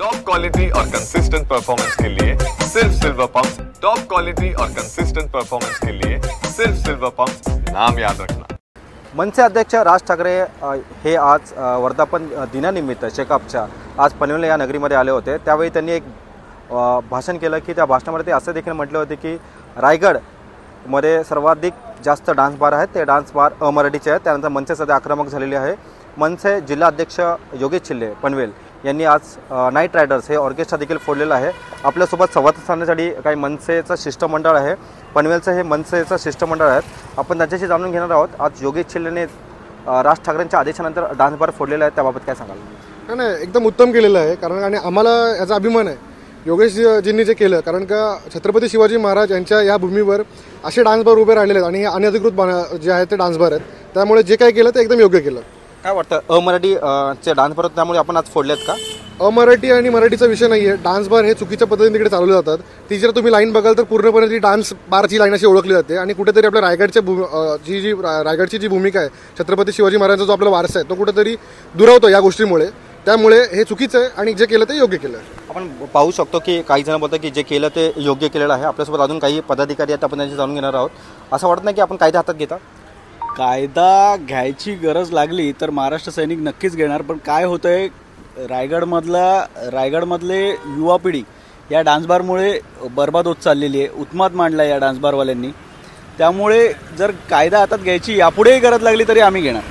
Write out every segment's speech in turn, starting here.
Top quality और consistent performance के लिए सिर्फ सिल्वर पंप्स। टॉप क्वालिटी और कंसिस्टेंट परफॉर्मेंस के लिए सिर्फ सिल्वर पंप्स, नाम याद रखना। मनसे अध्यक्ष राज ठाकरे हे आज वर्धापन दिनानिमित्त शेकापच्या आज पनवेल या नगरीमध्ये आले होते। त्यावेळी त्यांनी एक भाषण केलं की त्या भाषणामध्ये ते असं देखील म्हटले होते की रायगडमध्ये सर्वाधिक जास्त डान्स बार आहेत, ते डान्स बार अमराठीचे आहेत। त्यानंतर मनसे सध्या आक्रमक झालेले आहे। मनसे जिल्हाध्यक्ष योगेश चिल्ले पनवेल यांनी आज नाईट रायडर्स हे ऑर्केस्ट्रा देखील फोडलेलं आहे। आपल्यासोबत संवाद साधण्यासाठी काही मनसेचं शिष्टमंडळ आहे, पनवेलचं हे मनसेचं शिष्टमंडळ आहेत। आपण त्यांच्याशी जाणून घेणार आहोत। आज योगेश चिल्लेने राज ठाकरेंच्या आदेशानंतर डान्स बार फोडलेला आहे, त्याबाबत काय सांगाल? नाही, एकदम उत्तम केलेलं आहे। कारण आणि आम्हाला याचा अभिमान आहे योगेशजींनी जे केलं, कारण का छत्रपती शिवाजी महाराज यांच्या या भूमीवर असे डान्स बार उभे राहिलेले आहेत आणि हे अनधिकृत जे आहेत ते डान्स बार आहेत। त्यामुळे जे काही केलं ते एकदम योग्य केलं। काय वाटतं अमराठी चे डान्स बार त्यामुळे आपण आज फोडलेत का? अमराठी आणि मराठीचा विषय नाही आहे। डान्स बार हे चुकीच्या पद्धतीने तिकडे चालवले जातात। ती जर तुम्ही लाईन बघाल तर पूर्णपणे ती डान्स बारची लाईन अशी ओळखली जाते आणि कुठेतरी आपल्या रायगडची जी भूमिका आहे, छत्रपती शिवाजी महाराजांचा जो आपला वारसा आहे तो कुठेतरी दुरावतो या गोष्टीमुळे। त्यामुळे हे चुकीचं आहे आणि जे केलं ते योग्य केलं। आपण पाहू शकतो की काही जण बोलतात की जे केलं ते योग्य केलेलं आहे। आपल्यासोबत अजून काही पदाधिकारी आहेत, आपण त्यांची जाणून घेणार आहोत। असं वाटत नाही की आपण कायदा हातात घेता? कायदा घ्यायची गरज लागली तर महाराष्ट्र सैनिक नक्कीच घेणार। पण काय होतंय, रायगडमधले युवा पिढी या डान्सबारमुळे बर्बाद होत चाललेली आहे। उत्माद मांडला या डान्सबारवाल्यांनी। त्यामुळे जर कायदा हातात घ्यायची यापुढेही गरज लागली तरी आम्ही घेणार।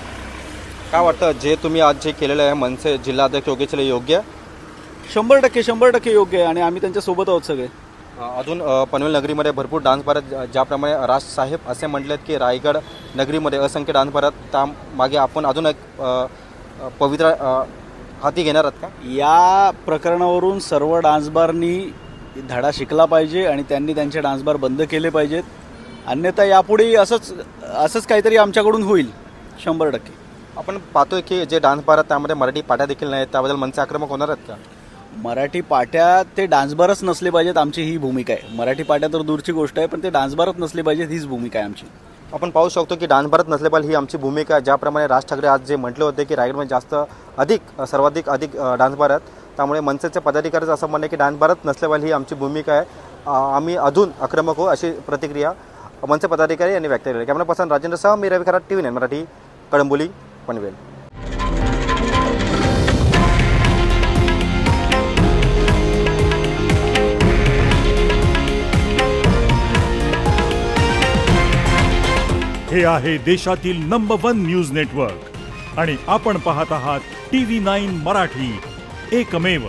काय वाटतं जे तुम्ही आज जे केलेलं आहे मनसे जिल्हाध्यक्ष योगेश चिल्ले योग्य? 100% योग्य आहे आणि आम्ही त्यांच्यासोबत आहोत सगळे। अजून पनवेल नगरीमध्ये भरपूर डान्स बार आहेत। ज्याप्रमाणे राजसाहेब असे म्हटलेत की रायगड नगरीमध्ये असंख्य डान्स बार आहेत, त्यामागे आपण अजून एक पवित्र हाती घेणार आहात का? या प्रकरणावरून सर्व डान्सबारनी धडा शिकला पाहिजे आणि त्यांनी त्यांचे डान्सबार बंद केले पाहिजेत। अन्यथा यापुढे असंच काहीतरी आमच्याकडून होईल 100%। आपण पाहतोय की जे डान्स बार आहेत त्यामध्ये मराठी पाट्या देखील नाहीत, त्याबद्दल मनसे आक्रमक होणार आहेत का? मराठी पाट्या ते डान्सबारच नसले पाहिजेत, आमची ही भूमिका आहे। मराठी पाट्या तर दूरची गोष्ट आहे, पण ते डान्सबारच नसले पाहिजेत, हीच भूमिका आहे आमची। आपण पाहू शकतो की डान्स बारच नसले पाहिजे ही आमची भूमिका आहे। ज्याप्रमाणे राज ठाकरे आज जे म्हटले होते की रायगडमध्ये सर्वाधिक डान्स बार आहेत, त्यामुळे मनसेचे पदाधिकारीच असं म्हणणे की डान्स बारच नसले पाहिजे ही आमची भूमिका आहे। आम्ही अजून आक्रमक हो अशी प्रतिक्रिया मनसे पदाधिकारी यांनी व्यक्त केली। कॅमेरा पर्सन राजेंद्र सह मी रवी खरात, TV9 मराठी, कळंबोली, पनवेल। हे आहे देशातील नंबर 1 न्यूज नेटवर्क आणि आपण पाहत आहात TV9 मराठी, एकमेव।